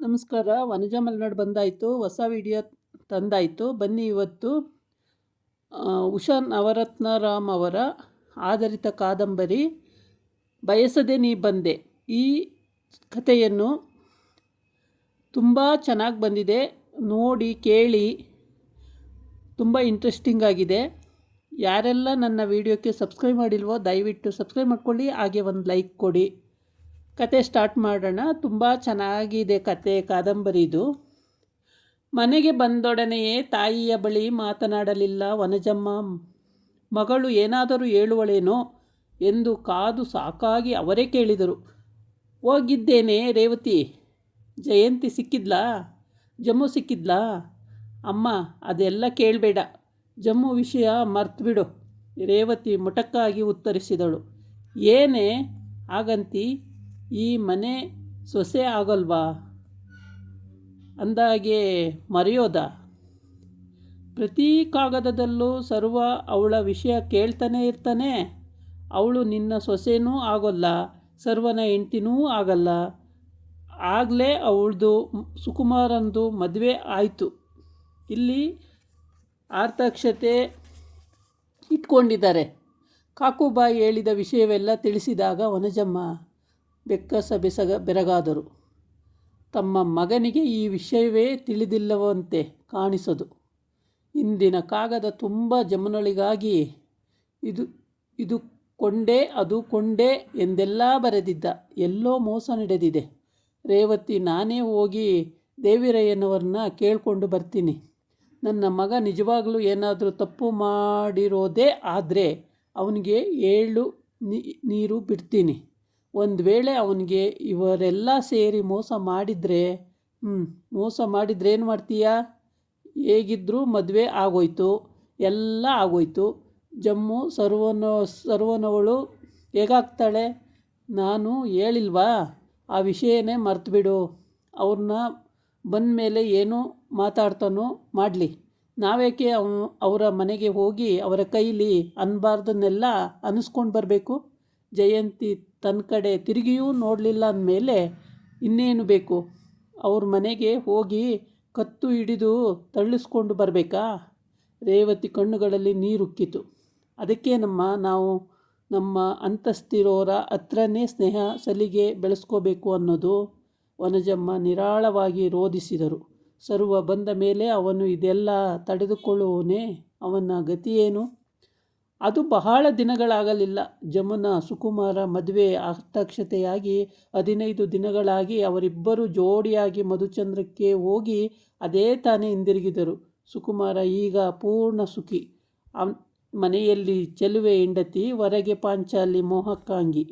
ನಮಸ್ಕಾರ. ವನಜಾ ಮಲೆನಾಡು ಬಂದಾಯಿತು, ಹೊಸ ವಿಡಿಯೋ ತಂದಾಯಿತು. ಬನ್ನಿ ಇವತ್ತು ಉಷಾ ನವರತ್ನರಾಮ್ ಅವರ ಆಧಾರಿತ ಕಾದಂಬರಿ ಬಯಸದೆ ನೀ ಬಂದೆ. ಈ ಕಥೆಯನ್ನು ತುಂಬ ಚೆನ್ನಾಗಿ ಬಂದಿದೆ, ನೋಡಿ ಕೇಳಿ, ತುಂಬ ಇಂಟ್ರೆಸ್ಟಿಂಗ್ ಆಗಿದೆ. ಯಾರೆಲ್ಲ ನನ್ನ ವಿಡಿಯೋಕ್ಕೆ ಸಬ್ಸ್ಕ್ರೈಬ್ ಮಾಡಿಲ್ವೋ ದಯವಿಟ್ಟು ಸಬ್ಸ್ಕ್ರೈಬ್ ಮಾಡ್ಕೊಳ್ಳಿ, ಹಾಗೆ ಒಂದು ಲೈಕ್ ಕೊಡಿ. ಕತೆ ಸ್ಟಾರ್ಟ್ ಮಾಡೋಣ. ತುಂಬ ಚೆನ್ನಾಗಿದೆ ಕತೆ, ಕಾದಂಬರಿದು. ಮನೆಗೆ ಬಂದೊಡನೆಯೇ ತಾಯಿಯ ಬಳಿ ಮಾತನಾಡಲಿಲ್ಲ ವನಜಮ್ಮ. ಮಗಳು ಏನಾದರೂ ಹೇಳುವಳೇನೋ ಎಂದು ಕಾದು ಸಾಕಾಗಿ ಅವರೇ ಕೇಳಿದರು. ಹೋಗಿದ್ದೇನೆ ರೇವತಿ. ಜಯಂತಿ ಸಿಕ್ಕಿದ್ಲಾ? ಜಮ್ಮು ಸಿಕ್ಕಿದ್ಲಾ? ಅಮ್ಮ ಅದೆಲ್ಲ ಕೇಳಬೇಡ, ಜಮ್ಮು ವಿಷಯ ಮರ್ತುಬಿಡು. ರೇವತಿ ಮೊಟಕಾಗಿ ಉತ್ತರಿಸಿದಳು. ಏನೇ ಹಾಗಂತಿ? ಈ ಮನೆ ಸೊಸೆ ಆಗಲ್ವಾ? ಅಂದಾಗೆ ಮರೆಯೋದಾ? ಪ್ರತಿ ಕಾಗದದಲ್ಲೂ ಸರ್ವ ಅವಳ ವಿಷಯ ಕೇಳ್ತಾನೆ ಇರ್ತಾನೆ. ಅವಳು ನಿನ್ನ ಸೊಸೆನೂ ಆಗೋಲ್ಲ, ಸರ್ವನ ಹೆಂಡ್ತಿನೂ ಆಗಲ್ಲ. ಆಗಲೇ ಅವಳದು ಸುಕುಮಾರಂದು ಮದುವೆ ಆಯಿತು. ಇಲ್ಲಿ ಆರ್ಥಕ್ಷತೆ ಇಟ್ಕೊಂಡಿದ್ದಾರೆ. ಕಾಕುಬಾಯಿ ಹೇಳಿದ ವಿಷಯವೆಲ್ಲ ತಿಳಿಸಿದಾಗ ವನಜಮ್ಮ ಬೆಕ್ಕಸ ಬೆರಗಾದರು. ತಮ್ಮ ಮಗನಿಗೆ ಈ ವಿಷಯವೇ ತಿಳಿದಿಲ್ಲವಂತೆ ಕಾಣಿಸದು. ಇಂದಿನ ಕಾಗದ ತುಂಬ ಜಮುನಳಿಗಾಗಿ ಇದು ಕೊಂಡೆ ಅದು ಕೊಂಡೆ ಎಂದೆಲ್ಲ ಬರೆದಿದ್ದ. ಎಲ್ಲೋ ಮೋಸ ನಡೆದಿದೆ. ರೇವತಿ, ನಾನೇ ಹೋಗಿ ದೇವಿರಯ್ಯನವ್ರನ್ನ ಕೇಳಿಕೊಂಡು ಬರ್ತೀನಿ. ನನ್ನ ಮಗ ನಿಜವಾಗಲೂ ಏನಾದರೂ ತಪ್ಪು ಮಾಡಿರೋದೇ ಆದರೆ ಅವನಿಗೆ ಏಳು ನೀರು ಬಿಡ್ತೀನಿ. ಒಂದು ವೇಳೆ ಅವನಿಗೆ ಇವರೆಲ್ಲ ಸೇರಿ ಮೋಸ ಮಾಡಿದರೆ ಏನು ಮಾಡ್ತೀಯಾ? ಹೇಗಿದ್ದರೂ ಮದುವೆ ಆಗೋಯ್ತು, ಎಲ್ಲ ಆಗೋಯ್ತು. ಜಮ್ಮು ಸರ್ವನವಳು ಹೇಗಾಗ್ತಾಳೆ? ನಾನು ಹೇಳಿಲ್ವಾ? ಆ ವಿಷಯನೇ ಮರ್ತುಬಿಡು. ಅವ್ರನ್ನ ಬಂದ ಮೇಲೆ ಏನು ಮಾತಾಡ್ತಾನೋ ಮಾಡಲಿ. ನಾವೇಕೆ ಅವರ ಮನೆಗೆ ಹೋಗಿ ಅವರ ಕೈಲಿ ಅನ್ನಬಾರ್ದನ್ನೆಲ್ಲ ಅನ್ನಿಸ್ಕೊಂಡು ಬರಬೇಕು? ಜಯಂತಿ ತನ್ನ ಕಡೆ ತಿರುಗಿಯೂ ನೋಡಲಿಲ್ಲ ಅಂದಮೇಲೆ ಇನ್ನೇನು ಬೇಕು? ಅವ್ರ ಮನೆಗೆ ಹೋಗಿ ಕತ್ತು ಹಿಡಿದು ತಳ್ಳಿಸ್ಕೊಂಡು ಬರಬೇಕಾ? ರೇವತಿ ಕಣ್ಣುಗಳಲ್ಲಿ ನೀರುಕ್ಕಿತು. ಅದಕ್ಕೇನಮ್ಮ, ನಾವು ನಮ್ಮ ಅಂತಸ್ತಿರೋರ ಹತ್ರನೇ ಸ್ನೇಹ ಸಲಿಗೆ ಬೆಳೆಸ್ಕೋಬೇಕು ಅನ್ನೋದು? ವನಜಮ್ಮ ನಿರಾಳವಾಗಿ ರೋಧಿಸಿದರು. ಸರ್ವ ಬಂದ ಮೇಲೆ ಅವನು ಇದೆಲ್ಲ ತಡೆದುಕೊಳ್ಳುವನೇ? ಅವನ ಗತಿಯೇನು? ಅದು ಬಹಳ ದಿನಗಳಾಗಲಿಲ್ಲ. ಜಮುನ ಸುಕುಮಾರ ಮದುವೆ ಆರ್ಥಕ್ಷತೆಯಾಗಿ 15 ದಿನಗಳಾಗಿ ಅವರಿಬ್ಬರು ಜೋಡಿಯಾಗಿ ಮಧುಚಂದ್ರಕ್ಕೆ ಹೋಗಿ ಅದೇ ತಾನೇ ಹಿಂದಿರುಗಿದರು. ಸುಕುಮಾರ ಈಗ ಪೂರ್ಣ ಸುಖಿ. ಮನೆಯಲ್ಲಿ ಚೆಲುವೆ ಹೆಂಡತಿ, ಹೊರಗೆ ಪಾಂಚಾಲಿ ಮೋಹಕಾಂಗಿ.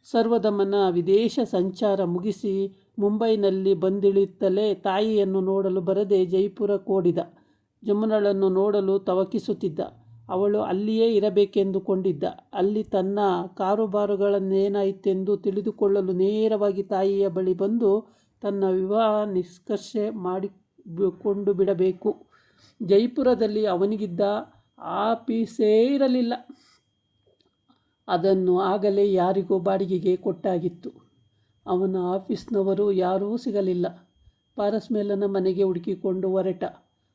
ಸರ್ವದಮನ ವಿದೇಶ ಸಂಚಾರ ಮುಗಿಸಿ ಮುಂಬೈನಲ್ಲಿ ಬಂದಿಳಿಯುತ್ತಲೇ ತಾಯಿಯನ್ನು ನೋಡಲು ಬರದೆ ಜೈಪುರ ಕೋಡಿದ. ಜಮುನಳನ್ನು ನೋಡಲು ತವಕಿಸುತ್ತಿದ್ದ. ಅವಳು ಅಲ್ಲಿಯೇ ಇರಬೇಕೆಂದುಕೊಂಡಿದ್ದ. ಅಲ್ಲಿ ತನ್ನ ಕಾರುಬಾರುಗಳನ್ನೇನಾಯಿತೆಂದು ತಿಳಿದುಕೊಳ್ಳಲು ನೇರವಾಗಿ ತಾಯಿಯ ಬಳಿ ಬಂದು ತನ್ನ ವಿವಾಹ ನಿಷ್ಕರ್ಷೆ ಮಾಡಿಕೊಂಡು ಬಿಡಬೇಕು. ಜೈಪುರದಲ್ಲಿ ಅವನಿಗಿದ್ದ ಆಫೀಸೇ ಇರಲಿಲ್ಲ. ಅದನ್ನು ಆಗಲೇ ಯಾರಿಗೋ ಬಾಡಿಗೆಗೆ ಕೊಟ್ಟಾಗಿತ್ತು. ಅವನ ಆಫೀಸ್ನವರು ಯಾರೂ ಸಿಗಲಿಲ್ಲ. ಪಾರಸ್ಮೇಲನ ಮನೆಗೆ ಹುಡುಕಿಕೊಂಡು ಹೊರಟ.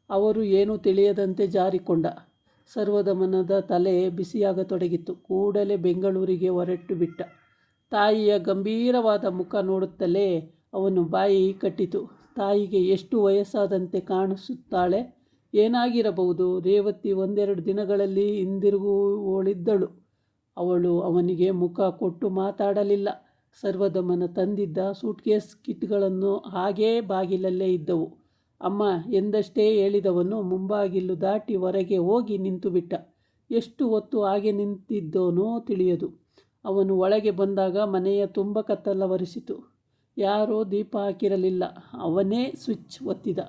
ಅವರು ಏನೂ ತಿಳಿಯದಂತೆ ಜಾರಿಕೊಂಡ. ಸರ್ವದಮನದ ತಲೆ ಬಿಸಿಯಾಗತೊಡಗಿತ್ತು. ಕೂಡಲೇ ಬೆಂಗಳೂರಿಗೆ ಹೊರಟು ಬಿಟ್ಟ. ತಾಯಿಯ ಗಂಭೀರವಾದ ಮುಖ ನೋಡುತ್ತಲೇ ಅವನು ಬಾಯಿ ಕಟ್ಟಿತು. ತಾಯಿಗೆ ಎಷ್ಟು ವಯಸ್ಸಾದಂತೆ ಕಾಣಿಸುತ್ತಾಳೆ? ಏನಾಗಿರಬಹುದು? ರೇವತಿ 1-2 ದಿನಗಳಲ್ಲಿ ಹಿಂದಿರುಗುವಳಿದ್ದಳು. ಅವಳು ಅವನಿಗೆ ಮುಖ ಕೊಟ್ಟು ಮಾತಾಡಲಿಲ್ಲ. ಸರ್ವದಮನ ತಂದಿದ್ದ ಸೂಟ್ಕೇಸ್ ಕಿಟ್ಗಳನ್ನು ಹಾಗೇ ಬಾಗಿಲಲ್ಲೇ ಇದ್ದವು. ಅಮ್ಮ ಎಂದಷ್ಟೇ ಹೇಳಿದವನು ಮುಂಬಾಗಿಲು ದಾಟಿ ಹೊರಗೆ ಹೋಗಿ ನಿಂತುಬಿಟ್ಟ. ಎಷ್ಟು ಹೊತ್ತು ಹಾಗೆ ನಿಂತಿದ್ದೋನೋ ತಿಳಿಯದು. ಅವನು ಒಳಗೆ ಬಂದಾಗ ಮನೆಯ ತುಂಬ ಕತ್ತಲವರಿಸಿತು. ಯಾರೂ ದೀಪ ಹಾಕಿರಲಿಲ್ಲ. ಅವನೇ ಸ್ವಿಚ್ ಒತ್ತಿದ.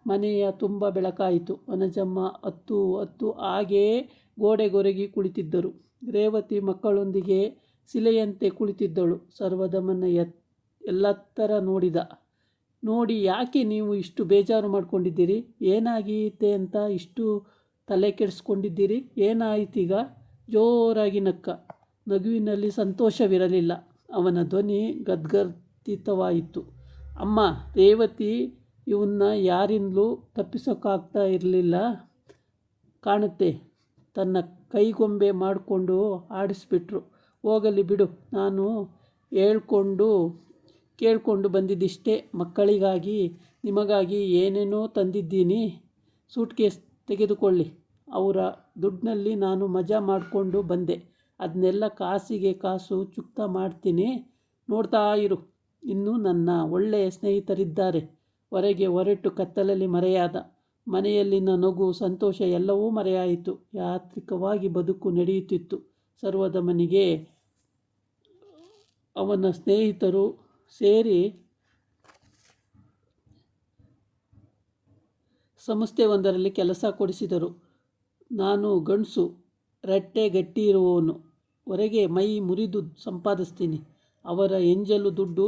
ಮನೆಯ ತುಂಬ ಬೆಳಕಾಯಿತು. ವನಜಮ್ಮ ಹತ್ತು ಹಾಗೇ ಗೋಡೆಗೊರಗಿ ಕುಳಿತಿದ್ದರು. ರೇವತಿ ಮಕ್ಕಳೊಂದಿಗೆ ಶಿಲೆಯಂತೆ ಕುಳಿತಿದ್ದಳು. ಸರ್ವದಮನ ಎಲ್ಲತ್ತರ ನೋಡಿ, ಯಾಕೆ ನೀವು ಇಷ್ಟು ಬೇಜಾರು ಮಾಡ್ಕೊಂಡಿದ್ದೀರಿ? ಏನಾಗೀತೆ ಅಂತ ಇಷ್ಟು ತಲೆ ಕೆಡಿಸ್ಕೊಂಡಿದ್ದೀರಿ? ಏನಾಯಿತೀಗ? ಜೋರಾಗಿ ನಕ್ಕ. ನಗುವಿನಲ್ಲಿ ಸಂತೋಷವಿರಲಿಲ್ಲ. ಅವನ ಧ್ವನಿ ಗದ್ಗದಿತವಾಯಿತು. ಅಮ್ಮ, ರೇವತಿ ಇವನ್ನ ಯಾರಿಂದಲೂ ತಪ್ಪಿಸೋಕ್ಕಾಗ್ತಾ ಇರಲಿಲ್ಲ ಕಾಣುತ್ತೆ. ತನ್ನ ಕೈಗೊಂಬೆ ಮಾಡಿಕೊಂಡು ಆಡಿಸ್ಬಿಟ್ರು. ಹೋಗಲಿ ಬಿಡು, ನಾನು ಕೇಳಿಕೊಂಡು ಬಂದಿದ್ದಿಷ್ಟೇ. ಮಕ್ಕಳಿಗಾಗಿ ನಿಮಗಾಗಿ ಏನೇನೋ ತಂದಿದ್ದೀನಿ, ಸೂಟ್ಕೇಸ್ ತೆಗೆದುಕೊಳ್ಳಿ. ಅವರ ದುಡ್ಡಿನಲ್ಲಿ ನಾನು ಮಜಾ ಮಾಡಿಕೊಂಡು ಬಂದೆ. ಅದನ್ನೆಲ್ಲ ಕಾಸಿಗೆ ಕಾಸು ಚುಕ್ತಾ ಮಾಡ್ತೀನಿ, ನೋಡ್ತಾ ಇರು. ಇನ್ನು ನನ್ನ ಒಳ್ಳೆಯ ಸ್ನೇಹಿತರಿದ್ದಾರೆ. ಹೊರಗೆ ಹೊರಟು ಕತ್ತಲಲ್ಲಿ ಮರೆಯಾದ. ಮನೆಯಲ್ಲಿನ ನಗು, ಸಂತೋಷ ಎಲ್ಲವೂ ಮರೆಯಾಯಿತು. ಯಾಂತ್ರಿಕವಾಗಿ ಬದುಕು ನಡೆಯುತ್ತಿತ್ತು. ಸರ್ವದ ಮನೆಗೆ ಅವನ ಸ್ನೇಹಿತರು ಸೇರಿ ಸಂಸ್ಥೆಯೊಂದರಲ್ಲಿ ಕೆಲಸ ಕೊಡಿಸಿದರು. ನಾನು ಗಂಡಸು, ರಟ್ಟೆ ಗಟ್ಟಿ ಇರುವವನು, ಹೊರಗೆ ಮೈ ಮುರಿದು ಸಂಪಾದಿಸ್ತೀನಿ. ಅವರ ಎಂಜಲು ದುಡ್ಡು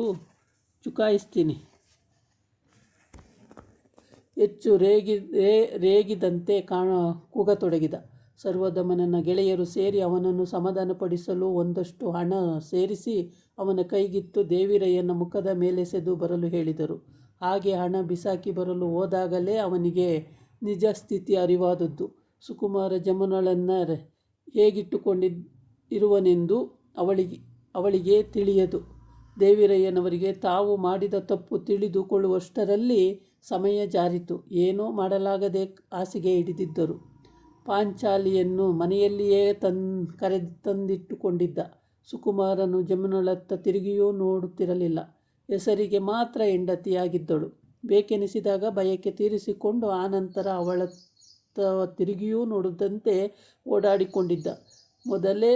ಚುಕಾಯಿಸ್ತೀನಿ. ಹೆಚ್ಚು ರೇಗಿದಂತೆ ಕೂಗತೊಡಗಿದ. ಸರ್ವದಮನನ ಗೆಳೆಯರು ಸೇರಿ ಅವನನ್ನು ಸಮಾಧಾನಪಡಿಸಲು ಒಂದಷ್ಟು ಹಣ ಸೇರಿಸಿ ಅವನ ಕೈಗಿತ್ತು ದೇವಿರಯ್ಯನ ಮುಖದ ಮೇಲೆಸೆದು ಬರಲು ಹೇಳಿದರು. ಹಾಗೆ ಹಣ ಬಿಸಾಕಿ ಬರಲು ಹೋದಾಗಲೇ ಅವನಿಗೆ ನಿಜ ಸ್ಥಿತಿ ಅರಿವಾದದ್ದು. ಸುಕುಮಾರ ಜಮುನಳನ್ನು ಹೇಗಿಟ್ಟುಕೊಂಡಿರುವನೆಂದು ಅವಳಿಗೆ ತಿಳಿಯದು. ದೇವಿರಯ್ಯನವರಿಗೆ ತಾವು ಮಾಡಿದ ತಪ್ಪು ತಿಳಿದುಕೊಳ್ಳುವಷ್ಟರಲ್ಲಿ ಸಮಯ ಜಾರಿತು. ಏನೋ ಮಾಡಲಾಗದೆ ಹಾಸಿಗೆ ಹಿಡಿದಿದ್ದರು. ಪಾಂಚಾಲಿಯನ್ನು ಮನೆಯಲ್ಲಿಯೇ ಕರೆತಂದಿಟ್ಟುಕೊಂಡಿದ್ದ ಸುಕುಮಾರನು ಜಮುನಳತ್ತ ತಿರುಗಿಯೂ ನೋಡುತ್ತಿರಲಿಲ್ಲ. ಹೆಸರಿಗೆ ಮಾತ್ರ ಹೆಂಡತಿಯಾಗಿದ್ದಳು. ಬೇಕೆನಿಸಿದಾಗ ಬಯಕೆ ತೀರಿಸಿಕೊಂಡು ಆನಂತರ ಅವಳತ್ತ ತಿರುಗಿಯೂ ನೋಡದಂತೆ ಓಡಾಡಿಕೊಂಡಿದ್ದ. ಮೊದಲೇ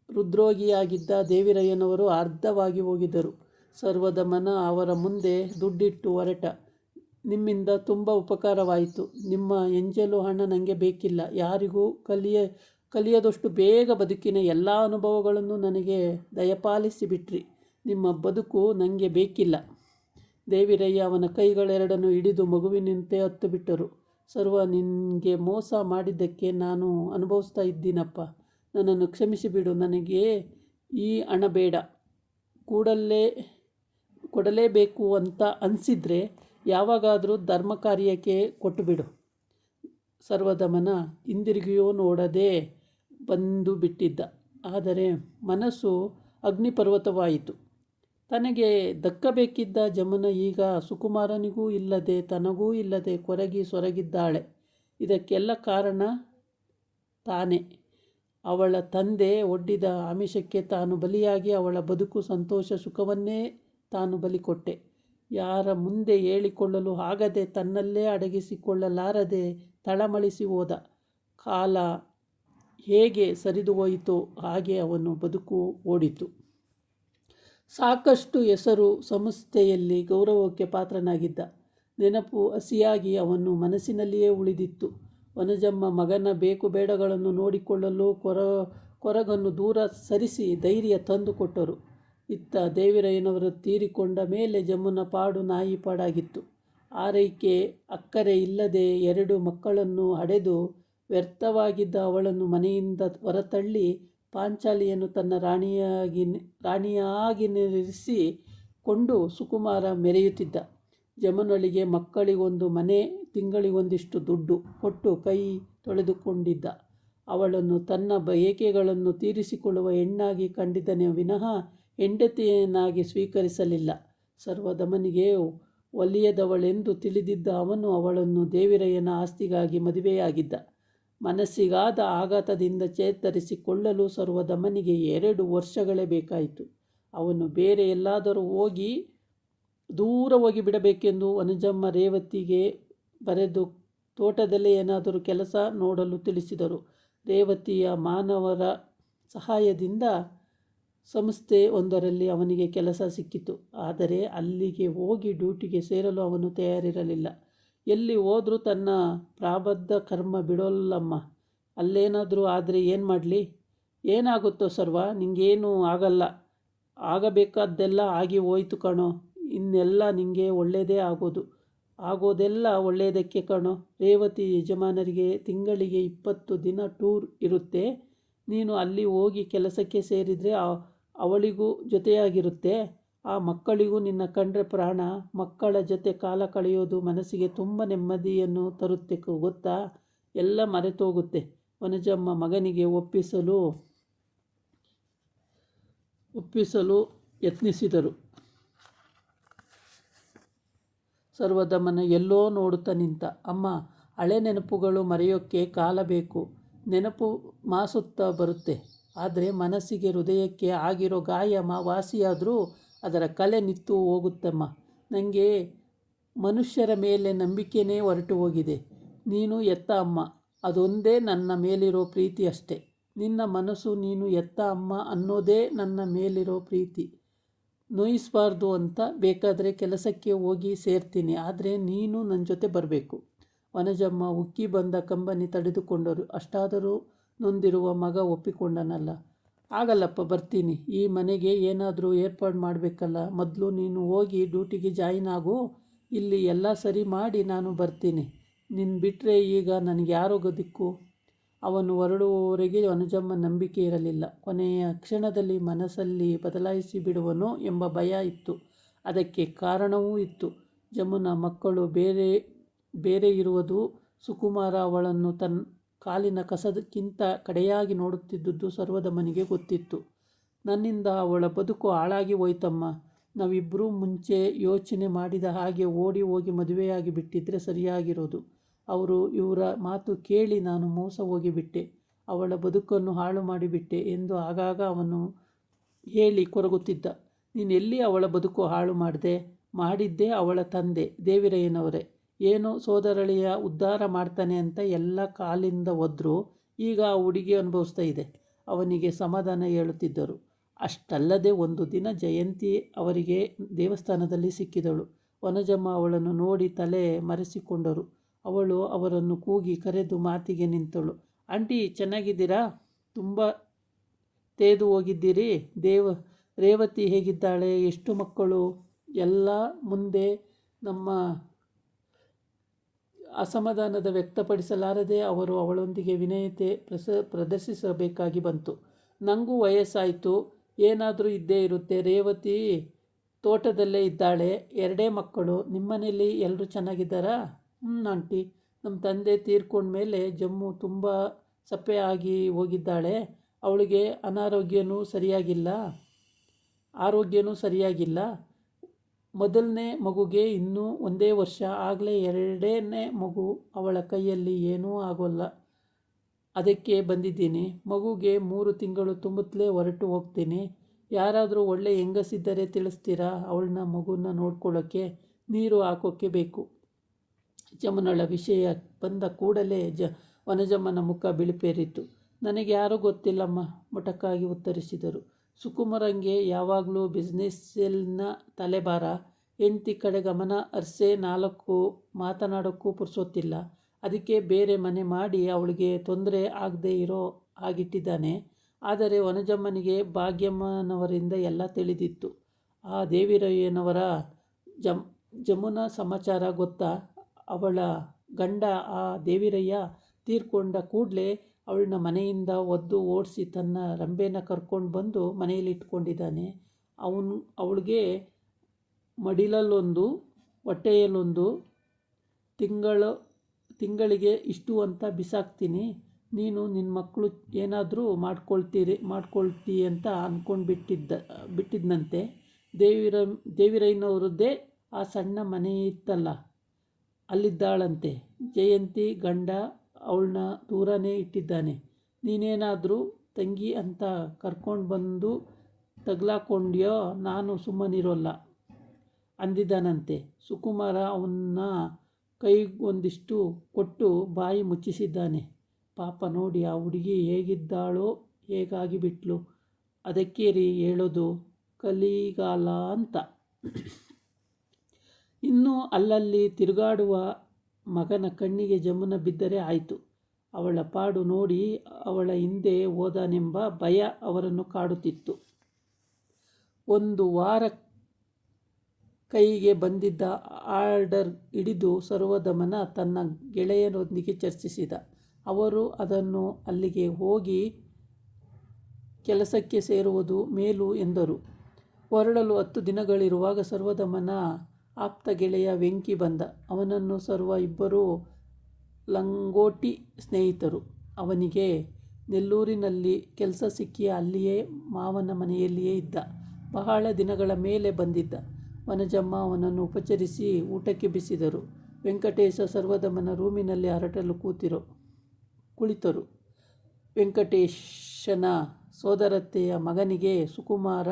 ಹೃದ್ರೋಗಿಯಾಗಿದ್ದ ದೇವಿರಯ್ಯನವರು ಅರ್ಧವಾಗಿ ಹೋಗಿದ್ದರು. ಸರ್ವದಮನ ಅವರ ಮುಂದೆ ದುಡ್ಡಿಟ್ಟು ಹೊರಟ. ನಿಮ್ಮಿಂದ ತುಂಬ ಉಪಕಾರವಾಯಿತು. ನಿಮ್ಮ ಎಂಜಲು ಹಣ ನನಗೆ ಬೇಕಿಲ್ಲ. ಯಾರಿಗೂ ಕಲಿಯದಷ್ಟು ಬೇಗ ಬದುಕಿನ ಎಲ್ಲ ಅನುಭವಗಳನ್ನು ನನಗೆ ದಯಪಾಲಿಸಿಬಿಟ್ರಿ. ನಿಮ್ಮ ಬದುಕು ನನಗೆ ಬೇಕಿಲ್ಲ. ದೇವಿರಯ್ಯ ಅವನ ಕೈಗಳೆರಡನ್ನು ಹಿಡಿದು ಮಗುವಿನಂತೆ ಹತ್ತು ಬಿಟ್ಟರು. ಸರ್ವ, ನಿನಗೆ ಮೋಸ ಮಾಡಿದ್ದಕ್ಕೆ ನಾನು ಅನುಭವಿಸ್ತಾ ಇದ್ದೀನಪ್ಪ. ನನ್ನನ್ನು ಕ್ಷಮಿಸಿಬಿಡು. ನನಗೆ ಈ ಹಣ ಬೇಡ. ಕೊಡಲೇಬೇಕು ಅಂತ ಅನಿಸಿದರೆ ಯಾವಾಗಾದರೂ ಧರ್ಮ ಕಾರ್ಯಕ್ಕೆ ಕೊಟ್ಟುಬಿಡು. ಸರ್ವದಮನ ಹಿಂದಿರುಗಿಯೂ ನೋಡದೆ ಬಂದು ಬಿಟ್ಟಿದ್ದ. ಆದರೆ ಮನಸ್ಸು ಅಗ್ನಿಪರ್ವತವಾಯಿತು. ತನಗೆ ದಕ್ಕಬೇಕಿದ್ದ ಜಮುನ ಈಗ ಸುಕುಮಾರನಿಗೂ ಇಲ್ಲದೆ ತನಗೂ ಇಲ್ಲದೆ ಕೊರಗಿ ಸೊರಗಿದ್ದಾಳೆ. ಇದಕ್ಕೆಲ್ಲ ಕಾರಣ ತಾನೇ. ಅವಳ ತಂದೆ ಒಡ್ಡಿದ ಆಮಿಷಕ್ಕೆ ತಾನು ಬಲಿಯಾಗಿ ಅವಳ ಬದುಕು, ಸಂತೋಷ, ಸುಖವನ್ನೇ ತಾನು ಬಲಿಕೊಟ್ಟೆ. ಯಾರ ಮುಂದೆ ಹೇಳಿಕೊಳ್ಳಲು ಆಗದೆ ತನ್ನಲ್ಲೇ ಅಡಗಿಸಿಕೊಳ್ಳಲಾರದೆ ತಳಮಳಿಸಿ ಹೋದ. ಕಾಲ ಹೇಗೆ ಸರಿದು ಹೋಯಿತೋ ಹಾಗೆ ಅವನು ಬದುಕು ಓಡಿತು. ಸಾಕಷ್ಟು ಹೆಸರು, ಸಂಸ್ಥೆಯಲ್ಲಿ ಗೌರವಕ್ಕೆ ಪಾತ್ರನಾಗಿದ್ದ. ನೆನಪು ಹಸಿಯಾಗಿ ಅವನು ಮನಸ್ಸಿನಲ್ಲಿಯೇ ಉಳಿದಿತ್ತು. ವನಜಮ್ಮ ಮಗನ ಬೇಕು ಬೇಡಗಳನ್ನು ನೋಡಿಕೊಳ್ಳಲು ಕೊರಗನ್ನು ದೂರ ಸರಿಸಿ ಧೈರ್ಯ ತಂದು ಕೊಟ್ಟರು. ಇತ್ತ ದೇವಿರಯ್ಯನವರು ತೀರಿಕೊಂಡ ಮೇಲೆ ಜಮುನ ಪಾಡು ನಾಯಿ ಪಾಡಾಗಿತ್ತು. ಆರೈಕೆ ಅಕ್ಕರೆ ಇಲ್ಲದೆ 2 ಮಕ್ಕಳನ್ನು ಹಡೆದು ವ್ಯರ್ಥವಾಗಿದ್ದ ಅವಳನ್ನು ಮನೆಯಿಂದ ಹೊರತಳ್ಳಿ ಪಾಂಚಾಲಿಯನ್ನು ತನ್ನ ರಾಣಿಯಾಗಿರಿಸಿಕೊಂಡು ಸುಕುಮಾರ ಮೆರೆಯುತ್ತಿದ್ದ. ಜಮುನಳಿಗೆ ಮಕ್ಕಳಿಗೊಂದು ಮನೆ, ತಿಂಗಳಿಗೊಂದಿಷ್ಟು ದುಡ್ಡು ಕೊಟ್ಟು ಕೈ ತೊಳೆದುಕೊಂಡಿದ್ದ. ಅವಳನ್ನು ತನ್ನ ಬಯಕೆಗಳನ್ನು ತೀರಿಸಿಕೊಳ್ಳುವ ಹೆಣ್ಣಾಗಿ ಕಂಡಿದ್ದನೇ ವಿನಃ ಹೆಂಡತಿಯನ್ನಾಗಿ ಸ್ವೀಕರಿಸಲಿಲ್ಲ. ಸರ್ವದಮನಿಗೆ ಒಲಿಯದವಳೆಂದು ತಿಳಿದಿದ್ದ ಅವನು ಅವಳನ್ನು ದೇವಿರಯ್ಯನ ಆಸ್ತಿಗಾಗಿ ಮದುವೆಯಾಗಿದ್ದ. ಮನಸ್ಸಿಗಾದ ಆಘಾತದಿಂದ ಚೇತರಿಸಿಕೊಳ್ಳಲು ಸರ್ವದಮನಿಗೆ 2 ವರ್ಷಗಳೇ ಬೇಕಾಯಿತು. ಅವನು ಬೇರೆ ಎಲ್ಲಾದರೂ ದೂರ ಹೋಗಿ ಬಿಡಬೇಕೆಂದು ವನಜಮ್ಮ ರೇವತಿಗೆ ಬರೆದು ತೋಟದಲ್ಲೇ ಏನಾದರೂ ಕೆಲಸ ನೋಡಲು ತಿಳಿಸಿದರು. ರೇವತಿಯ ಮಾನವರ ಸಹಾಯದಿಂದ ಸಂಸ್ಥೆ ಒಂದರಲ್ಲಿ ಅವನಿಗೆ ಕೆಲಸ ಸಿಕ್ಕಿತು. ಆದರೆ ಅಲ್ಲಿಗೆ ಹೋಗಿ ಡ್ಯೂಟಿಗೆ ಸೇರಲು ಅವನು ತಯಾರಿರಲಿಲ್ಲ. ಎಲ್ಲಿ ಹೋದರೂ ತನ್ನ ಪ್ರಾರಬ್ಧ ಕರ್ಮ ಬಿಡೋಲ್ಲಮ್ಮ. ಅಲ್ಲೇನಾದರೂ ಆದರೆ ಏನು ಮಾಡಲಿ? ಏನಾಗುತ್ತೋ ಸರ್ವ, ನಿಂಗೇನೂ ಆಗಲ್ಲ. ಆಗಬೇಕಾದ್ದೆಲ್ಲ ಆಗಿ ಹೋಯ್ತು ಕಣೋ. ಇನ್ನೆಲ್ಲ ನಿಂಗೆ ಒಳ್ಳೆಯದೇ ಆಗೋದೆಲ್ಲ ಒಳ್ಳೆಯದಕ್ಕೆ ಕಣೋ. ರೇವತಿ ಯಜಮಾನರಿಗೆ ತಿಂಗಳಿಗೆ 20 ದಿನ ಟೂರ್ ಇರುತ್ತೆ. ನೀನು ಅಲ್ಲಿ ಹೋಗಿ ಕೆಲಸಕ್ಕೆ ಸೇರಿದರೆ ಅವಳಿಗೂ ಜೊತೆಯಾಗಿರುತ್ತೆ. ಆ ಮಕ್ಕಳಿಗೂ ನಿನ್ನ ಕಂಡ್ರೆ ಪ್ರಾಣ. ಮಕ್ಕಳ ಜೊತೆ ಕಾಲ ಕಳೆಯೋದು ಮನಸ್ಸಿಗೆ ತುಂಬ ನೆಮ್ಮದಿಯನ್ನು ತರುತ್ತೆ ಗೊತ್ತಾ. ಎಲ್ಲ ಮರೆತೋಗುತ್ತೆ. ವನಜಮ್ಮ ಮಗನಿಗೆ ಒಪ್ಪಿಸಲು ಯತ್ನಿಸಿದರು. ಸರ್ವದಮನ ಎಲ್ಲೋ ನೋಡುತ್ತಾ ನಿಂತ. ಅಮ್ಮ, ಹಳೆ ನೆನಪುಗಳು ಮರೆಯೋಕ್ಕೆ ಕಾಲ ಬೇಕು. ನೆನಪು ಮಾಸುತ್ತಾ ಬರುತ್ತೆ. ಆದರೆ ಮನಸ್ಸಿಗೆ, ಹೃದಯಕ್ಕೆ ಆಗಿರೋ ಗಾಯ ವಾಸಿಯಾದರೂ ಅದರ ಕಲೆ ನಿತ್ತು ಹೋಗುತ್ತಮ್ಮ. ನನಗೆ ಮನುಷ್ಯರ ಮೇಲೆ ನಂಬಿಕೆನೇ ಹೊರಟು ಹೋಗಿದೆ. ನೀನು ಎತ್ತ ಅಮ್ಮ, ಅದೊಂದೇ ನನ್ನ ಮೇಲಿರೋ ಪ್ರೀತಿ ಅಷ್ಟೆ. ನಿನ್ನ ಮನಸ್ಸು ನೀನು ಎತ್ತ ಅಮ್ಮ ಅನ್ನೋದೇ ನನ್ನ ಮೇಲಿರೋ ಪ್ರೀತಿ. ನೋಯಿಸಬಾರ್ದು ಅಂತ ಬೇಕಾದರೆ ಕೆಲಸಕ್ಕೆ ಹೋಗಿ ಸೇರ್ತೀನಿ. ಆದರೆ ನೀನು ನನ್ನ ಜೊತೆ ಬರಬೇಕು. ವನಜಮ್ಮ ಉಕ್ಕಿ ಬಂದ ಕಂಬನಿ ತಡೆದುಕೊಂಡರು. ಅಷ್ಟಾದರೂ ನೊಂದಿರುವ ಮಗ ಒಪ್ಪಿಕೊಂಡನಲ್ಲ. ಆಗಲ್ಲಪ್ಪ, ಬರ್ತೀನಿ. ಈ ಮನೆಗೆ ಏನಾದರೂ ಏರ್ಪಾಡು ಮಾಡಬೇಕಲ್ಲ. ಮೊದಲು ನೀನು ಹೋಗಿ ಡ್ಯೂಟಿಗೆ ಜಾಯಿನ್ ಆಗು. ಇಲ್ಲಿ ಎಲ್ಲ ಸರಿ ಮಾಡಿ ನಾನು ಬರ್ತೀನಿ. ನಿನ್ನ ಬಿಟ್ಟರೆ ಈಗ ನನಗೆ ಯಾರೋ ದಿಕ್ಕು. ಅವನು ಹೊರಡುವವರೆಗೆ ವನಜಮ್ಮ ನಂಬಿಕೆ ಇರಲಿಲ್ಲ. ಕೊನೆಯ ಕ್ಷಣದಲ್ಲಿ ಮನಸ್ಸಲ್ಲಿ ಬದಲಾಯಿಸಿ ಬಿಡುವನೋ ಎಂಬ ಭಯ ಇತ್ತು. ಅದಕ್ಕೆ ಕಾರಣವೂ ಇತ್ತು. ಜಮುನಾ ಮಕ್ಕಳು ಬೇರೆ ಇರುವುದು. ಸುಕುಮಾರ ಅವಳನ್ನು ತನ್ನ ಕಾಲಿನ ಕಸದಕ್ಕಿಂತ ಕಡೆಯಾಗಿ ನೋಡುತ್ತಿದ್ದುದು ಸರ್ವದಮನಿಗೆ ಗೊತ್ತಿತ್ತು. ನನ್ನಿಂದ ಅವಳ ಬದುಕು ಹಾಳಾಗಿ ಹೋಯ್ತಮ್ಮ. ನಾವಿಬ್ಬರೂ ಮುಂಚೆ ಯೋಚನೆ ಮಾಡಿದ ಹಾಗೆ ಓಡಿ ಹೋಗಿ ಮದುವೆಯಾಗಿ ಬಿಟ್ಟಿದ್ರೆ ಸರಿಯಾಗಿರೋದು. ಇವರ ಮಾತು ಕೇಳಿ ನಾನು ಮೋಸ ಹೋಗಿಬಿಟ್ಟೆ. ಅವಳ ಬದುಕನ್ನು ಹಾಳು ಮಾಡಿಬಿಟ್ಟೆ ಎಂದು ಆಗಾಗ ಅವನು ಹೇಳಿ ಕೊರಗುತ್ತಿದ್ದ. ನೀನೆಲ್ಲಿ ಅವಳ ಬದುಕು ಹಾಳು ಮಾಡಿದ್ದೇ ಅವಳ ತಂದೆ ದೇವಿರಯ್ಯನವರೇ. ಏನೋ ಸೋದರಳಿಯ ಉದ್ಧಾರ ಮಾಡ್ತಾನೆ ಅಂತ ಎಲ್ಲ ಕಾಲಿಂದ ಒದ್ರು. ಈಗ ಆ ಹುಡುಗಿ ಅನುಭವಿಸ್ತಾ ಇದೆ. ಅವನಿಗೆ ಸಮಾಧಾನ ಹೇಳುತ್ತಿದ್ದರು. ಅಷ್ಟಲ್ಲದೆ ಒಂದು ದಿನ ಜಯಂತಿ ಅವರಿಗೆ ದೇವಸ್ಥಾನದಲ್ಲಿ ಸಿಕ್ಕಿದಳು. ವನಜಮ್ಮ ಅವಳನ್ನು ನೋಡಿ ತಲೆ ಮರೆಸಿಕೊಂಡರು. ಅವಳು ಅವರನ್ನು ಕೂಗಿ ಕರೆದು ಮಾತಿಗೆ ನಿಂತಳು. ಆಂಟಿ, ಚೆನ್ನಾಗಿದ್ದೀರಾ? ತುಂಬ ತೇದು ಹೋಗಿದ್ದೀರಿ. ರೇವತಿ ಹೇಗಿದ್ದಾಳೆ? ಎಷ್ಟು ಮಕ್ಕಳು? ಎಲ್ಲ ಮುಂದೆ ನಮ್ಮ ಅಸಮಾಧಾನದ ವ್ಯಕ್ತಪಡಿಸಲಾರದೆ ಅವರು ಅವಳೊಂದಿಗೆ ವಿನಯತೆ ಪ್ರದರ್ಶಿಸಬೇಕಾಗಿ ಬಂತು. ನನಗೂ ವಯಸ್ಸಾಯಿತು, ಏನಾದರೂ ಇದ್ದೇ ಇರುತ್ತೆ. ರೇವತಿ ತೋಟದಲ್ಲೇ ಇದ್ದಾಳೆ. 2 ಮಕ್ಕಳು. ನಿಮ್ಮನೇಲಿ ಎಲ್ಲರೂ ಚೆನ್ನಾಗಿದ್ದಾರಾ? ಆಂಟಿ, ನಮ್ಮ ತಂದೆ ತೀರ್ಕೊಂಡ್ಮೇಲೆ ಜಮ್ಮು ತುಂಬ ಸಪ್ಪೆ ಆಗಿ ಹೋಗಿದ್ದಾಳೆ. ಅವಳಿಗೆ ಆರೋಗ್ಯನೂ ಸರಿಯಾಗಿಲ್ಲ. ಮೊದಲನೇ ಮಗುಗೆ ಇನ್ನೂ 1 ವರ್ಷ. ಆಗಲೇ 2ನೇ ಮಗು. ಅವಳ ಕೈಯಲ್ಲಿ ಏನೂ ಆಗೋಲ್ಲ. ಅದಕ್ಕೆ ಬಂದಿದ್ದೀನಿ. ಮಗುಗೆ 3 ತಿಂಗಳು ತುಂಬುತ್ತಲೇ ಹೊರಟು ಹೋಗ್ತೀನಿ. ಯಾರಾದರೂ ಒಳ್ಳೆ ಹೆಂಗಸಿದ್ದರೆ ತಿಳಿಸ್ತೀರಾ? ಅವಳನ್ನ ಮಗುನ ನೋಡ್ಕೊಳ್ಳೋಕ್ಕೆ, ನೀರು ಹಾಕೋಕ್ಕೆ ಬೇಕು. ಜಮುನಳ ವಿಷಯ ಬಂದ ಕೂಡಲೇ ವನಜಮ್ಮನ ಮುಖ ಬಿಳಿಪೇರಿತು. ನನಗೆ ಯಾರೂ ಗೊತ್ತಿಲ್ಲಮ್ಮ, ಮೊಟಕಾಗಿ ಉತ್ತರಿಸಿದರು. ಸುಕುಮಾರಂಗೆ ಯಾವಾಗಲೂ ಬಿಸ್ನೆಸ್ಸಲ್ಲಿನ ತಲೆಭಾರ. ಹೆಂಡತಿ ಕಡೆ ಗಮನ ಹರಿಸೇ 4 ಮಾತನಾಡೋಕ್ಕೂ ಪುರ್ಸೊತ್ತಿಲ್ಲ. ಅದಕ್ಕೆ ಬೇರೆ ಮನೆ ಮಾಡಿ ಅವಳಿಗೆ ತೊಂದರೆ ಆಗದೆ ಇರೋ ಹಾಗಿಟ್ಟಿದ್ದಾನೆ. ಆದರೆ ವನಜಮ್ಮನಿಗೆ ಭಾಗ್ಯಮ್ಮನವರಿಂದ ಎಲ್ಲ ತಿಳಿದಿತ್ತು. ಆ ದೇವಿರಯ್ಯನವರ ಜಮುನಾ ಸಮಾಚಾರ ಗೊತ್ತಾ? ಅವಳ ಗಂಡ ಆ ದೇವಿರಯ್ಯ ತೀರ್ಕೊಂಡ ಕೂಡಲೇ ಅವಳನ್ನ ಮನೆಯಿಂದ ಒದ್ದು ಓಡಿಸಿ ತನ್ನ ರಂಬೆನ ಕರ್ಕೊಂಡು ಬಂದು ಮನೆಯಲ್ಲಿ ಇಟ್ಕೊಂಡಿದ್ದಾನೆ. ಅವಳಿಗೆ ಮಡಿಲಲ್ಲೊಂದು, ಹೊಟ್ಟೆಯಲ್ಲೊಂದು, ತಿಂಗಳಿಗೆ ಇಷ್ಟು ಅಂತ ಬಿಸಾಕ್ತೀನಿ. ನೀನು ನಿನ್ನ ಮಕ್ಕಳು ಏನಾದರೂ ಮಾಡ್ಕೊಳ್ತೀ ಅಂತ ಅಂದ್ಕೊಂಡು ಬಿಟ್ಟಿದ್ದಂತೆ. ದೇವಿರಯ್ಯನವ್ರದ್ದೇ ಆ ಸಣ್ಣ ಮನೆ ಇತ್ತಲ್ಲ, ಅಲ್ಲಿದ್ದಾಳಂತೆ. ಜಯಂತಿ ಗಂಡ ಅವಳನ್ನ ದೂರನೇ ಇಟ್ಟಿದ್ದಾನೆ. ನೀನೇನಾದರೂ ತಂಗಿ ಅಂತ ಕರ್ಕೊಂಡು ಬಂದು ತಗ್ಲಾಕೊಂಡ್ಯೋ ನಾನು ಸುಮ್ಮನಿರೋಲ್ಲ ಅಂದಿದ್ದಾನಂತೆ. ಸುಕುಮಾರ ಅವನ್ನ ಕೈಗೊಂದಿಷ್ಟು ಕೊಟ್ಟು ಬಾಯಿ ಮುಚ್ಚಿಸಿದ್ದಾನೆ. ಪಾಪ ನೋಡಿ, ಆ ಹುಡುಗಿ ಹೇಗಿದ್ದಾಳೋ ಹೇಗಾಗಿಬಿಟ್ಲು. ಅದಕ್ಕೆ ರೀ ಹೇಳೋದು ಕಲಿಗಾಲ ಅಂತ. ಇನ್ನೂ ಅಲ್ಲಲ್ಲಿ ತಿರುಗಾಡುವ ಮಗನ ಕಣ್ಣಿಗೆ ಜಮುನಾ ಬಿದ್ದರೆ ಆಯಿತು. ಅವಳ ಪಾಡು ನೋಡಿ ಅವಳ ಹಿಂದೆ ಹೋದನೆಂಬ ಭಯ ಅವರನ್ನು ಕಾಡುತ್ತಿತ್ತು. 1 ವಾರ ಕೈಗೆ ಬಂದಿದ್ದ ಆರ್ಡರ್ ಹಿಡಿದು ಸರ್ವದಮನ ತನ್ನ ಗೆಳೆಯರೊಂದಿಗೆ ಚರ್ಚಿಸಿದ. ಅವರು ಅದನ್ನು ಅಲ್ಲಿಗೆ ಹೋಗಿ ಕೆಲಸಕ್ಕೆ ಸೇರುವುದು ಮೇಲು ಎಂದರು. ಹೊರಡಲು 10 ದಿನಗಳಿರುವಾಗ ಸರ್ವದಮನ ಆಪ್ತ ಗೆಳೆಯ ವೆಂಕಿ ಬಂದ. ಅವನನ್ನು ಸರ್ವ ಇಬ್ಬರೂ ಲಂಗೋಟಿ ಸ್ನೇಹಿತರು. ಅವನಿಗೆ ನೆಲ್ಲೂರಿನಲ್ಲಿ ಕೆಲಸ ಸಿಕ್ಕಿ ಅಲ್ಲಿಯೇ ಮಾವನ ಮನೆಯಲ್ಲಿಯೇ ಇದ್ದ. ಬಹಳ ದಿನಗಳ ಮೇಲೆ ಬಂದಿದ್ದ. ವನಜಮ್ಮ ಅವನನ್ನು ಉಪಚರಿಸಿ ಊಟಕ್ಕೆ ಬಿಸಿದರು. ವೆಂಕಟೇಶ ಸರ್ವದಮನ ರೂಮಿನಲ್ಲಿ ಹರಟಲು ಕುಳಿತರು. ವೆಂಕಟೇಶನ ಸೋದರತ್ತೆಯ ಮಗನಿಗೆ ಸುಕುಮಾರ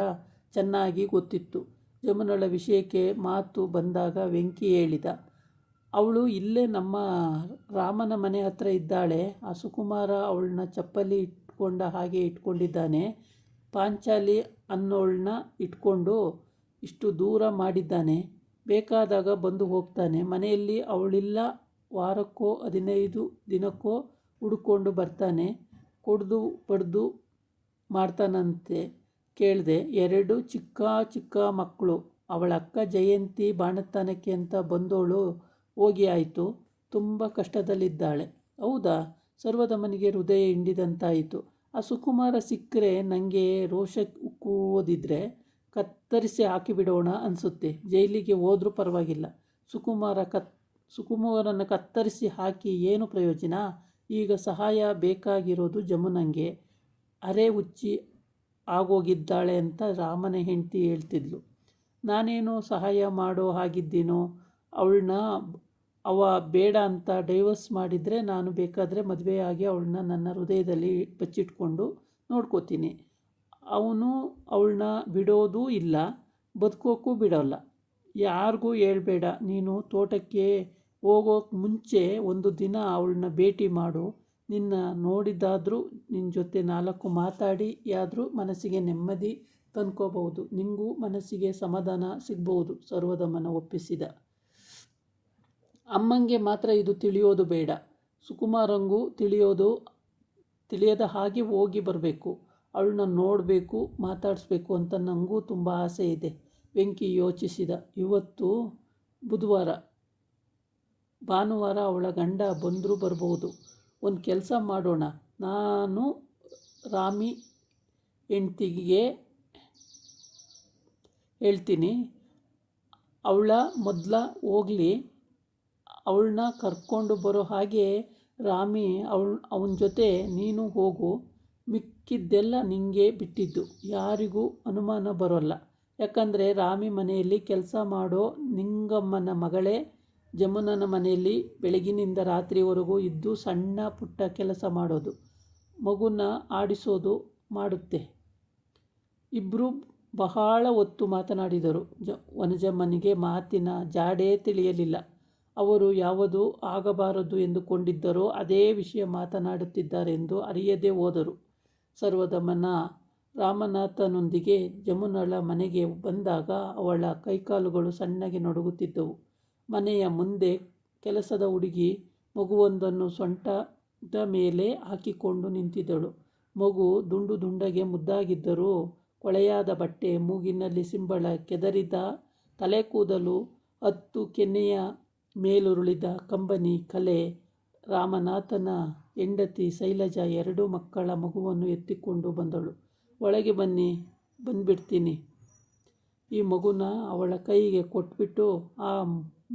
ಚೆನ್ನಾಗಿ ಗೊತ್ತಿತ್ತು. ಜಮುನಳ ವಿಷಯಕ್ಕೆ ಮಾತು ಬಂದಾಗ ವೆಂಕಿ ಹೇಳಿದ, ಅವಳು ಇಲ್ಲೇ ನಮ್ಮ ರಾಮನ ಮನೆ ಹತ್ರ ಇದ್ದಾಳೆ. ಆ ಸುಕುಮಾರ ಅವಳನ್ನ ಚಪ್ಪಲಿ ಇಟ್ಕೊಂಡ ಹಾಗೆ ಇಟ್ಕೊಂಡಿದ್ದಾನೆ. ಪಾಂಚಾಲಿ ಅನ್ನೋಳನ್ನ ಇಟ್ಕೊಂಡು ಇಷ್ಟು ದೂರ ಮಾಡಿದ್ದಾನೆ. ಬೇಕಾದಾಗ ಬಂದು ಹೋಗ್ತಾನೆ. ಮನೆಯಲ್ಲಿ ಅವಳಿಲ್ಲ. ವಾರಕ್ಕೋ 15 ದಿನಕ್ಕೋ ಹುಡುಕೊಂಡು ಬರ್ತಾನೆ. ಕುಡ್ದು ಬಡ್ದು ಮಾಡ್ತಾನಂತೆ. ಕೇಳಿದೆ. 2 ಚಿಕ್ಕ ಮಕ್ಕಳು. ಅವಳ ಅಕ್ಕ ಜಯಂತಿ ಬಾಣತನಕ್ಕೆ ಅಂತ ಬಂದೋಳು ಹೋಗಿ ಆಯಿತು. ತುಂಬ ಕಷ್ಟದಲ್ಲಿದ್ದಾಳೆ. ಹೌದಾ? ಸರ್ವದಮನಿಗೆ ಹೃದಯ ಹಿಂಡಿದಂತಾಯಿತು. ಆ ಸುಕುಮಾರ ಸಿಕ್ಕರೆ ನನಗೆ ರೋಷ ಉಕ್ಕುವುದಿದ್ರೆ ಕತ್ತರಿಸಿ ಹಾಕಿಬಿಡೋಣ ಅನಿಸುತ್ತೆ. ಜೈಲಿಗೆ ಹೋದ್ರೂ ಪರವಾಗಿಲ್ಲ. ಸುಕುಮಾರನ ಕತ್ತರಿಸಿ ಹಾಕಿ ಏನು ಪ್ರಯೋಜನ? ಈಗ ಸಹಾಯ ಬೇಕಾಗಿರೋದು ಜಮುನಂಗೆ. ಅರೆ ಹುಚ್ಚಿ ಆಗೋಗಿದ್ದಾಳೆ ಅಂತ ರಾಮನ ಹೆಂಡತಿ ಹೇಳ್ತಿದ್ಲು. ನಾನೇನೋ ಸಹಾಯ ಮಾಡೋ ಹಾಗಿದ್ದೀನೋ? ಅವಳನ್ನ ಅವ ಬೇಡ ಅಂತ ಡೈವರ್ಸ್ ಮಾಡಿದರೆ ನಾನು ಬೇಕಾದರೆ ಮದುವೆಯಾಗಿ ಅವಳನ್ನ ನನ್ನ ಹೃದಯದಲ್ಲಿ ಬಚ್ಚಿಟ್ಕೊಂಡು ನೋಡ್ಕೋತೀನಿ. ಅವನು ಅವಳನ್ನ ಬಿಡೋದೂ ಇಲ್ಲ, ಬದುಕೋಕ್ಕೂ ಬಿಡೋಲ್ಲ. ಯಾರಿಗೂ ಹೇಳ್ಬೇಡ. ನೀನು ತೋಟಕ್ಕೆ ಹೋಗೋಕ್ಕೆ ಮುಂಚೆ 1 ದಿನ ಅವಳನ್ನ ಭೇಟಿ ಮಾಡು. ನಿನ್ನ ನೋಡಿದಾದರೂ ನಿನ್ನ ಜೊತೆ 4 ಮಾತಾಡಿಯಾದರೂ ಮನಸ್ಸಿಗೆ ನೆಮ್ಮದಿ ತಂದ್ಕೋಬಹುದು. ನಿಂಗೂ ಮನಸ್ಸಿಗೆ ಸಮಾಧಾನ ಸಿಗ್ಬೋದು. ಸರ್ವದಮನ ಒಪ್ಪಿಸಿದ. ಅಮ್ಮಂಗೆ ಮಾತ್ರ ಇದು ತಿಳಿಯೋದು ಬೇಡ. ಸುಕುಮಾರಂಗೂ ತಿಳಿಯದ ಹಾಗೆ ಹೋಗಿ ಬರಬೇಕು. ಅವಳನ್ನ ನೋಡಬೇಕು, ಮಾತಾಡಿಸ್ಬೇಕು ಅಂತ ನನಗೂ ತುಂಬ ಆಸೆ ಇದೆ. ವೆಂಕಿ ಯೋಚಿಸಿದ. ಇವತ್ತು ಬುಧವಾರ, ಭಾನುವಾರ ಅವಳ ಗಂಡ ಬಂದರೂ ಬರ್ಬೋದು. ಒಂದು ಕೆಲಸ ಮಾಡೋಣ. ನಾನು ರಾಮಿ ಹೆಂಡ್ತಿಗೆ ಹೇಳ್ತೀನಿ. ಅವಳ ಮೊದಲ ಹೋಗಲಿ. ಅವಳನ್ನ ಕರ್ಕೊಂಡು ಬರೋ ಹಾಗೆ ರಾಮಿ ಅವನ ಜೊತೆ ನೀನು ಹೋಗು. ಮಿಕ್ಕಿದ್ದೆಲ್ಲ ನಿಂಗೆ ಬಿಟ್ಟಿದ್ದು. ಯಾರಿಗೂ ಅನುಮಾನ ಬರೋಲ್ಲ. ಯಾಕಂದರೆ ರಾಮಿ ಮನೆಯಲ್ಲಿ ಕೆಲಸ ಮಾಡೋ ನಿಂಗಮ್ಮನ ಮಗಳೇ ಜಮುನನ ಮನೆಯಲ್ಲಿ ಬೆಳಗಿನಿಂದ ರಾತ್ರಿವರೆಗೂ ಇದ್ದು ಸಣ್ಣ ಪುಟ್ಟ ಕೆಲಸ ಮಾಡೋದು, ಮಗುನ ಆಡಿಸೋದು ಮಾಡುತ್ತೆ. ಇಬ್ಬರು ಬಹಳ ಹೊತ್ತು ಮಾತನಾಡಿದರು. ವನಜಮ್ಮನಿಗೆ ಮಾತಿನ ಜಾಡೇ ತಿಳಿಯಲಿಲ್ಲ. ಅವರು ಯಾವುದು ಆಗಬಾರದು ಎಂದುಕೊಂಡಿದ್ದರೋ ಅದೇ ವಿಷಯ ಮಾತನಾಡುತ್ತಿದ್ದಾರೆಂದು ಅರಿಯದೇ ಹೋದರು. ಸರ್ವದಮನ ರಾಮನಾಥನೊಂದಿಗೆ ಜಮುನಳ ಮನೆಗೆ ಬಂದಾಗ ಅವಳ ಕೈಕಾಲುಗಳು ಸಣ್ಣಗೆ ನಡುಗುತ್ತಿದ್ದವು. ಮನೆಯ ಮುಂದೆ ಕೆಲಸದ ಹುಡುಗಿ ಮಗುವೊಂದನ್ನು ಸೊಂಟದ ಮೇಲೆ ಹಾಕಿಕೊಂಡು ನಿಂತಿದ್ದಳು. ಮಗು ದುಂಡಗೆ ಮುದ್ದಾಗಿದ್ದರೂ ಕೊಳೆಯಾದ ಬಟ್ಟೆ, ಮೂಗಿನಲ್ಲಿ ಸಿಂಬಳ, ಕೆದರಿದ ತಲೆ ಕೂದಲು, 10 ಕೆನ್ನೆಯ ಮೇಲುರುಳಿದ ಕಂಬನಿ ಕಲೆ. ರಾಮನಾಥನ ಹೆಂಡತಿ ಶೈಲಜಾ 2 ಮಕ್ಕಳ ಮಗುವನ್ನು ಎತ್ತಿಕೊಂಡು ಬಂದಳು. ಒಳಗೆ ಬಂದ್ಬಿಡ್ತೀನಿ. ಈ ಮಗುನ ಅವಳ ಕೈಗೆ ಕೊಟ್ಬಿಟ್ಟು ಆ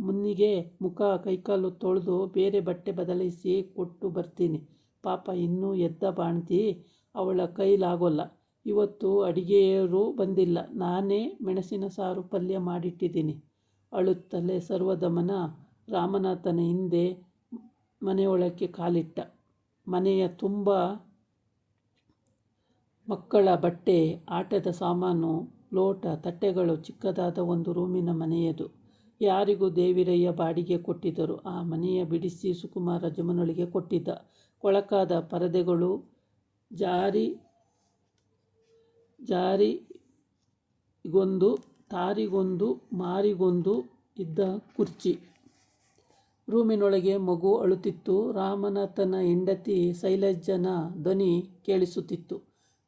ಮುನ್ನಿಗೆ ಮುಖ ಕೈಕಾಲು ತೊಳೆದು ಬೇರೆ ಬಟ್ಟೆ ಬದಲಿಸಿ ಕೊಟ್ಟು ಬರ್ತೀನಿ. ಪಾಪ ಇನ್ನೂ ಎದ್ದ ಬಾಣ್ತಿ, ಅವಳ ಕೈಲಾಗೋಲ್ಲ. ಇವತ್ತು ಅಡಿಗೆಯರೂ ಬಂದಿಲ್ಲ. ನಾನೇ ಮೆಣಸಿನ ಸಾರು ಪಲ್ಯ ಮಾಡಿಟ್ಟಿದ್ದೀನಿ. ಅಳುತ್ತಲೇ ಸರ್ವದಮನ ರಾಮನಾಥನ ಹಿಂದೆ ಮನೆಯೊಳಕ್ಕೆ ಕಾಲಿಟ್ಟ. ಮನೆಯ ತುಂಬ ಮಕ್ಕಳ ಬಟ್ಟೆ, ಆಟದ ಸಾಮಾನು, ಲೋಟ, ತಟ್ಟೆಗಳು. ಚಿಕ್ಕದಾದ ಒಂದು ರೂಮಿನ ಮನೆಯದು. ಯಾರಿಗೂ ದೇವಿರಯ್ಯ ಬಾಡಿಗೆ ಕೊಟ್ಟಿದ್ದರು. ಆ ಮನೆಯ ಬಿಡಿಸಿ ಸುಕುಮಾರ ಜಮುನಳಿಗೆ ಕೊಟ್ಟಿದ್ದ. ಕೊಳಕಾದ ಪರದೆಗಳು, ಜಾರಿಗೊಂದು, ತಾರಿಗೊಂದು, ಮಾರಿಗೊಂದು ಇದ್ದ ಕುರ್ಚಿ. ರೂಮಿನೊಳಗೆ ಮಗು ಅಳುತ್ತಿತ್ತು. ರಾಮನಾಥನ ಹೆಂಡತಿ ಶೈಲಜನ ಧ್ವನಿ ಕೇಳಿಸುತ್ತಿತ್ತು.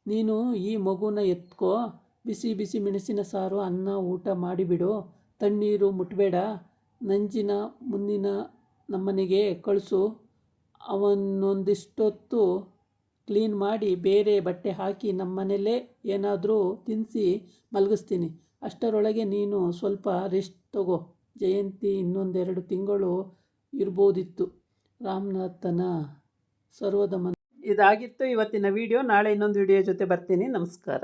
ನೀನು ಈ ಮಗುನ ಎತ್ಕೋ. ಬಿಸಿ ಬಿಸಿ ಮೆಣಸಿನ ಸಾರು, ಅನ್ನ ಊಟ ಮಾಡಿಬಿಡು. ತಣ್ಣೀರು ಮುಟ್ಬೇಡ. ನಂಜಿನ ಮುನ್ನಿನ ನಮ್ಮನೆಗೆ ಕಳಿಸು. ಅವನೊಂದಿಷ್ಟೊತ್ತು ಕ್ಲೀನ್ ಮಾಡಿ ಬೇರೆ ಬಟ್ಟೆ ಹಾಕಿ ನಮ್ಮನೇಲೇ ಏನಾದರೂ ತಿನ್ನಿಸಿ ಮಲಗಿಸ್ತೀನಿ. ಅಷ್ಟರೊಳಗೆ ನೀನು ಸ್ವಲ್ಪ ರೆಸ್ಟ್ ತಗೋ. ಜಯಂತಿ ಇನ್ನೊಂದೆರಡು ತಿಂಗಳು ಇರ್ಬೋದಿತ್ತು. ರಾಮನಾಥನ ಸರ್ವದ ಮನ. ಇದಾಗಿತ್ತು ಇವತ್ತಿನ ವಿಡಿಯೋ. ನಾಳೆ ಇನ್ನೊಂದು ವಿಡಿಯೋ ಜೊತೆ ಬರ್ತೀನಿ. ನಮಸ್ಕಾರ.